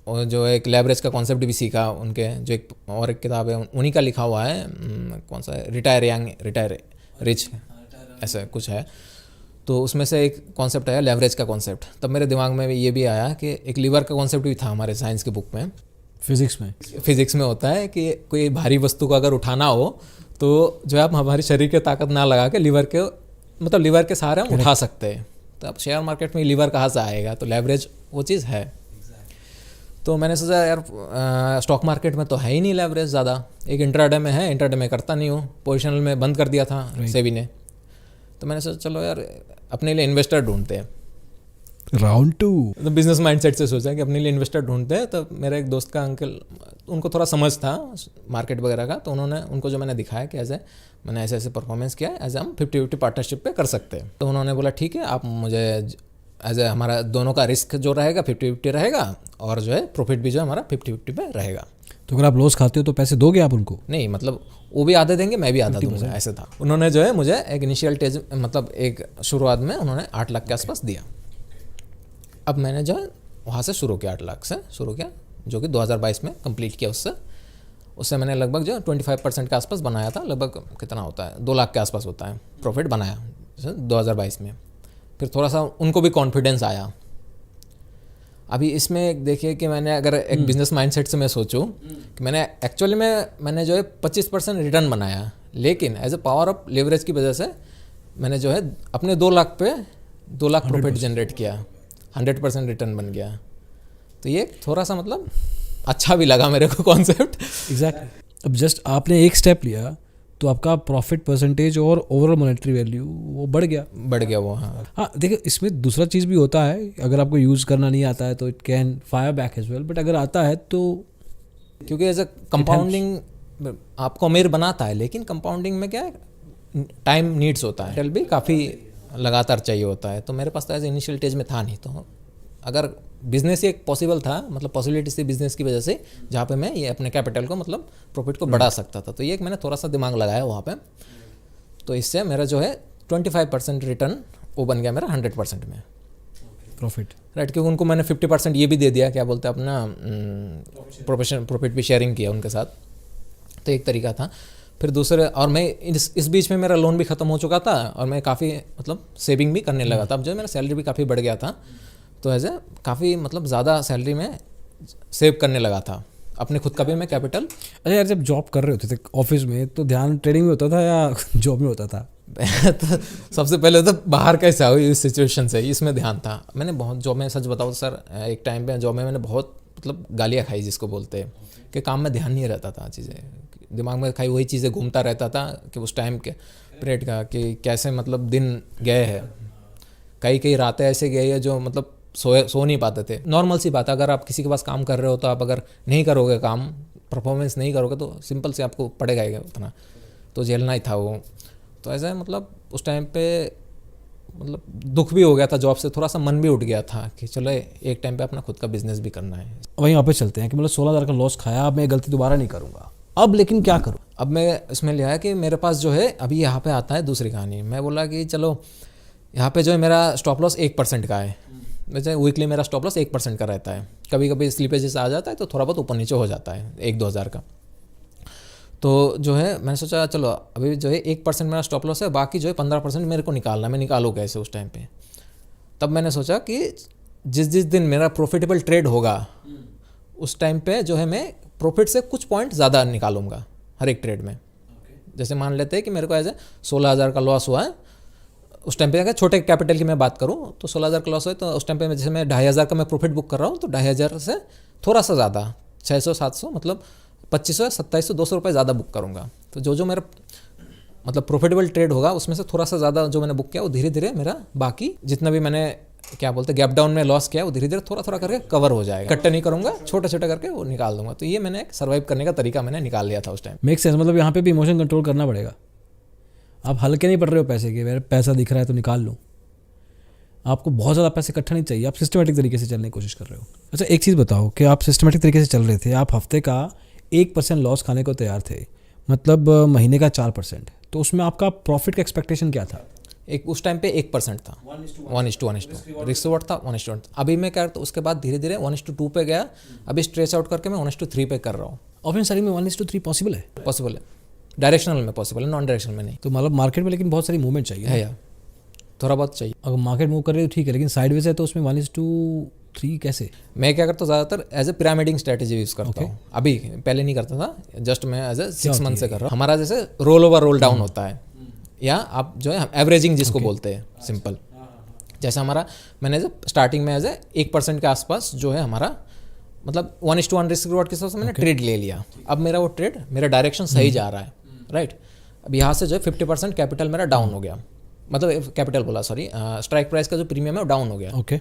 और जो एक लेवरेज का कॉन्सेप्ट भी सीखा उनके, जो एक और एक किताब है उन्हीं का लिखा हुआ है, कौन सा है, रिटायर यंग रिटायर रिच, ऐसा कुछ है। तो उसमें से एक कॉन्सेप्ट आया लेवरेज का कॉन्सेप्ट। तब मेरे दिमाग में ये भी आया कि एक लीवर का कॉन्सेप्ट भी था हमारे साइंस की बुक में, फिजिक्स में होता है कि कोई भारी वस्तु को अगर उठाना हो तो जो है आप हमारे शरीर की ताकत ना लगा के लीवर के, मतलब लीवर के सहारे हम उठा सकते हैं। तो अब शेयर मार्केट में लीवर कहाँ से आएगा, तो लेवरेज वो चीज़ है। तो मैंने सोचा यार स्टॉक मार्केट में तो है ही नहीं लेवरेज ज़्यादा, एक इंट्राडे में है, इंट्राडे में करता नहीं हूँ, पोजिशनल में बंद कर दिया था सेबी ने। तो मैंने सोचा चलो यार अपने लिए इन्वेस्टर ढूंढते हैं, राउंड 2। तो बिजनेस माइंडसेट से सोचा कि अपने लिए इन्वेस्टर ढूंढते हैं। तो मेरा एक दोस्त का अंकल, उनको थोड़ा समझ था मार्केट वगैरह का, तो उनको जो मैंने दिखाया कि मैंने ऐसे ऐसे परफॉर्मेंस किया है, हम 50-50 पार्टनरशिप पे कर सकते हैं। तो उन्होंने बोला ठीक है, आप मुझे हमारा दोनों का रिस्क जो रहेगा 50-50 रहेगा, और जो है प्रॉफिट भी जो है हमारा 50-50 पे रहेगा। तो अगर आप लॉस खाते हो तो पैसे दोगे आप उनको? नहीं, मतलब वो भी आधे देंगे, मैं भी आधा दूंगा, ऐसे था। उन्होंने जो है मुझे एक इनिशियल टेज, मतलब एक शुरुआत में उन्होंने 8 लाख के आसपास दिया। अब मैंने जो है वहाँ से शुरू किया, 8 लाख से शुरू किया, जो कि 2022 में कंप्लीट किया। उससे मैंने लगभग जो 25% के आसपास बनाया था, लगभग कितना होता है 2 लाख के आसपास होता है प्रॉफिट बनाया 2022 में। फिर थोड़ा सा उनको भी कॉन्फिडेंस आया। अभी इसमें देखिए कि मैंने अगर एक बिजनेस माइंडसेट से मैं सोचूं कि मैंने जो है 25% रिटर्न बनाया, लेकिन as a power of leverage की वजह से मैंने जो है अपने 2 लाख पे 2 लाख प्रॉफिट जनरेट किया, 100% रिटर्न बन गया। तो ये थोड़ा सा मतलब अच्छा भी लगा मेरे को कॉन्सेप्ट। एग्जैक्टली। अब जस्ट आपने एक स्टेप लिया तो आपका प्रॉफिट परसेंटेज और ओवरऑल मॉनेटरी वैल्यू वो बढ़ गया वो। हाँ देखिए इसमें दूसरा चीज़ भी होता है, अगर आपको यूज़ करना नहीं आता है तो it can fire back as well, but अगर आता है तो, क्योंकि एज ए कंपाउंडिंग आपको अमीर बनाता है, लेकिन कंपाउंडिंग में क्या है, टाइम नीड्स होता है, भी काफ़ी लगातार चाहिए होता है। तो मेरे पास तो एज इनिशियल स्टेज में था नहीं, तो अगर बिजनेस ही एक पॉसिबल था, मतलब पॉसिबिलिटी थी बिजनेस की वजह से, जहाँ पे मैं ये अपने कैपिटल को, मतलब प्रॉफिट को बढ़ा सकता था। तो ये एक मैंने थोड़ा सा दिमाग लगाया वहाँ पे, तो इससे मेरा जो है 25% रिटर्न वो बन गया मेरा 100% में प्रॉफिट, राइट। क्योंकि उनको मैंने 50% ये भी दे दिया, क्या बोलते हैं अपना प्रॉफिट भी शेयरिंग किया उनके साथ, तो एक तरीका था। फिर दूसरे, और मैं इस बीच में मेरा लोन भी ख़त्म हो चुका था, और मैं काफ़ी मतलब सेविंग भी करने लगा था। अब जो मेरा सैलरी भी काफ़ी बढ़ गया था, तो ऐसे काफ़ी मतलब ज़्यादा सैलरी में सेव करने लगा था, अपने खुद का भी मैं कैपिटल। अच्छा यार, जब जॉब कर रहे होते थे ऑफिस में तो ध्यान ट्रेडिंग में होता था या जॉब में होता था? तो सबसे पहले तो बाहर कैसे आओ इस सिचुएशन से, इसमें ध्यान था। मैंने बहुत जॉब में, सच बताऊँ सर, एक टाइम पे जॉब में मैंने बहुत मतलब गालियाँ खाई, जिसको बोलते हैं कि काम में ध्यान नहीं रहता था, चीज़ें दिमाग में खाई, वही चीज़ें घूमता रहता था कि उस टाइम के पीरियड का, कि कैसे मतलब दिन गए हैं, कई रातें ऐसे गई है जो मतलब सो नहीं पाते थे। नॉर्मल सी बात है, अगर आप किसी के पास काम कर रहे हो तो आप अगर नहीं करोगे काम, परफॉर्मेंस नहीं करोगे, तो सिंपल से आपको पड़ेगा ही उतना, तो झेलना ही था वो। तो ऐसा है, मतलब उस टाइम पे मतलब दुख भी हो गया था जॉब से, थोड़ा सा मन भी उठ गया था कि चलो एक टाइम पे अपना खुद का बिजनेस भी करना है। वहीं वापस चलते हैं कि मतलब 16,000 का लॉस खाया, अब मैं गलती दोबारा नहीं करूँगा, अब लेकिन क्या करूँ? अब मैं इसमें लिया है कि मेरे पास जो है अभी यहाँ पे आता है दूसरी कहानी। मैं बोला कि चलो यहाँ पे जो है मेरा स्टॉप लॉस 1% का है, वैसे वीकली मेरा स्टॉप लॉस 1% का रहता है। कभी कभी स्लीपेजेस आ जाता है तो थोड़ा बहुत ऊपर नीचे हो जाता है 1-2 हज़ार का। तो जो है मैंने सोचा चलो अभी जो है 1% मेरा स्टॉप लॉस है, बाकी जो है 15% मेरे को निकालना है। मैं निकालूँ कैसे उस टाइम पे? तब मैंने सोचा कि जिस दिन मेरा प्रॉफिटेबल ट्रेड होगा उस टाइम पे जो है मैं प्रॉफिट से कुछ पॉइंट ज़्यादा निकालूंगा हर एक ट्रेड में। जैसे मान लेते हैं कि मेरे को ऐसे 16,000 का लॉस हुआ है उस टाइम पे, अगर छोटे कैपिटल की मैं बात करूँ तो 16,000 का लॉस है, तो उस टाइम पे जैसे मैं 2,500 का मैं प्रॉफिट बुक कर रहा हूँ, तो 2,500 से थोड़ा सा ज़्यादा 600-700 मतलब 2,500-2,700 रुपये ज़्यादा बुक करूँगा। तो जो मेरा मतलब प्रॉफिटेबल ट्रेड होगा उसमें से थोड़ा सा ज़्यादा जो मैंने बुक किया वो धीरे धीरे मेरा बाकी जितना भी मैंने क्या बोलते हैं गैप डाउन में लॉस किया वो धीरे धीरे थोड़ा थोड़ा करके कवर हो जाएगा। इकट्ठा नहीं करूँगा, छोटा छोटा करके वो निकाल दूंगा। तो ये मैंने एक सर्वाइव करने का तरीका मैंने निकाल लिया था उस टाइम। Make sense. मतलब यहाँ पे भी इमोशन कंट्रोल करना पड़ेगा। आप हल्के नहीं पड़ रहे हो पैसे के, मेरा पैसा दिख रहा है तो निकाल लूँ। आपको बहुत ज़्यादा पैसे इकट्ठा नहीं चाहिए, आप सिस्टमेटिक तरीके से चलने की कोशिश कर रहे हो। अच्छा एक चीज़ बताओ कि आप सिस्टमेटिक तरीके से चल रहे थे, आप हफ्ते का 1% लॉस खाने को तैयार थे, मतलब महीने का 4%, तो उसमें आपका प्रॉफिट का एक्सपेक्टेशन क्या था? एक उस टाइम पे 1% था, 1:1 रिस्क रिवॉर्ड था 1:1। अभी मैं क्या करता हूँ, उसके बाद धीरे धीरे 1:2 पे गया, अभी स्ट्रेच आउट करके मैं 1:3 पे कर रहा हूँ। ऑप्शन सेलिंग में 1:3 पॉसिबल है? पॉसिबल है, डायरेक्शनल में पॉसिबल है, नॉन डायरेक्शनल में नहीं तो मतलब मार्केट में लेकिन बहुत सारी मूवमेंट चाहिए है यार, थोड़ा बहुत चाहिए। अगर मार्केट मूव कर रही है तो ठीक है, लेकिन साइडवेज है तो उसमें 1:3 कैसे? मैं क्या करता हूँ, ज़्यादातर as a pyramiding strategy use करता हूँ। अभी पहले नहीं करता था, जस्ट मैं एज ए 6 मंथ से कर रहा हूँ। हमारा जैसे रोल ओवर रोल डाउन होता है, या आप जो है एवरेजिंग जिसको बोलते हैं, सिंपल। जैसे हमारा मैंने स्टार्टिंग में एज ए 1% के आसपास जो है हमारा, मतलब 1:1 रिस्क रिवॉर्ड के हिसाब से मैंने ट्रेड ले लिया। अब मेरा वो ट्रेड, मेरा डायरेक्शन सही जा रहा है, राइट। अब यहाँ से जो है 50% कैपिटल मेरा डाउन हो गया, मतलब कैपिटल बोला, सॉरी, स्ट्राइक प्राइस का जो प्रीमियम है वो डाउन हो गया। ओके